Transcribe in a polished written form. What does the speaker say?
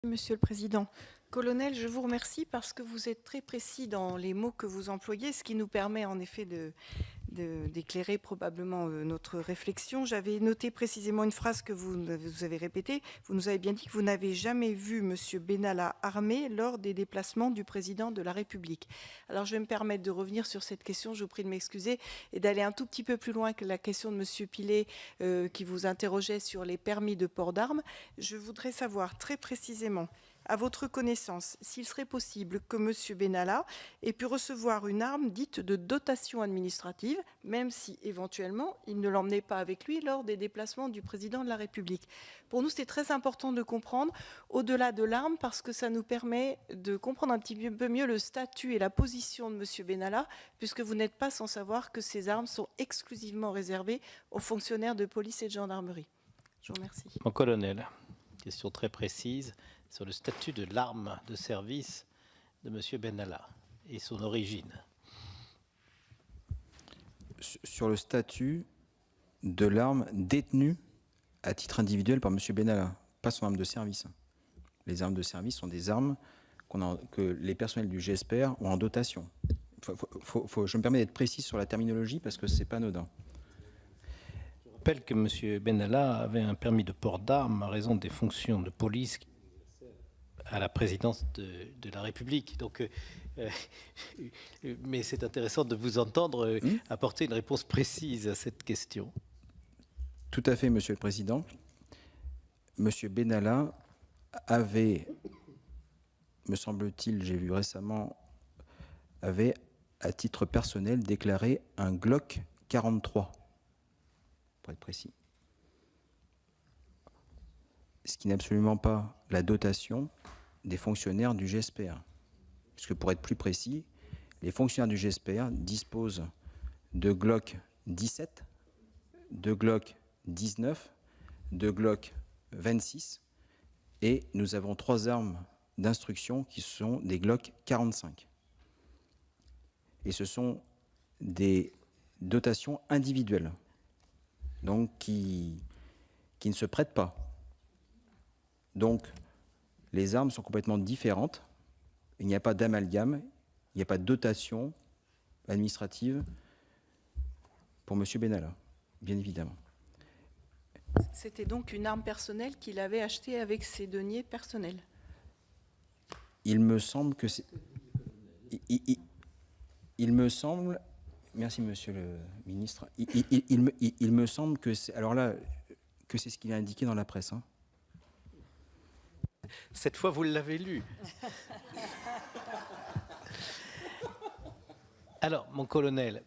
Monsieur le Président. Colonel, je vous remercie parce que vous êtes très précis dans les mots que vous employez, ce qui nous permet en effet d'éclairer probablement notre réflexion. J'avais noté précisément une phrase que vous avez répétée. Vous nous avez bien dit que vous n'avez jamais vu Monsieur Benalla armé lors des déplacements du Président de la République. Alors je vais me permettre de revenir sur cette question, je vous prie de m'excuser, et d'aller un tout petit peu plus loin que la question de Monsieur Pilet qui vous interrogeait sur les permis de port d'armes. Je voudrais savoir très précisément, à votre connaissance, s'il serait possible que M. Benalla ait pu recevoir une arme dite de dotation administrative, même si éventuellement il ne l'emmenait pas avec lui lors des déplacements du président de la République. Pour nous, c'est très important de comprendre au-delà de l'arme parce que ça nous permet de comprendre un petit peu mieux le statut et la position de M. Benalla, puisque vous n'êtes pas sans savoir que ces armes sont exclusivement réservées aux fonctionnaires de police et de gendarmerie. Je vous remercie. Mon colonel, question très précise sur le statut de l'arme de service de M. Benalla et son origine. Sur le statut de l'arme détenue à titre individuel par M. Benalla, pas son arme de service. Les armes de service sont des armes que les personnels du GSPR ont en dotation. Je me permets d'être précis sur la terminologie parce que ce n'est pas anodin. Je rappelle que M. Benalla avait un permis de port d'armes à raison des fonctions de police à la présidence de la République. Donc, mais c'est intéressant de vous entendre apporter une réponse précise à cette question. Tout à fait, Monsieur le Président. M. Benalla avait, me semble-t-il, j'ai vu récemment, avait à titre personnel déclaré un Glock 43, pour être précis. Ce qui n'est absolument pas la dotation des fonctionnaires du GSPR. Puisque pour être plus précis, les fonctionnaires du GSPR disposent de Glock 17, de Glock 19, de Glock 26, et nous avons 3 armes d'instruction qui sont des Glock 45. Et ce sont des dotations individuelles, donc qui ne se prêtent pas. Donc, les armes sont complètement différentes. Il n'y a pas d'amalgame, il n'y a pas de dotation administrative pour M. Benalla, bien évidemment. C'était donc une arme personnelle qu'il avait achetée avec ses deniers personnels. Il me semble que c'est... Il me semble... Merci, Monsieur le Ministre. Il me semble que c'est... Alors là, que c'est ce qu'il a indiqué dans la presse, hein. Cette fois, vous l'avez lu. Alors, mon colonel,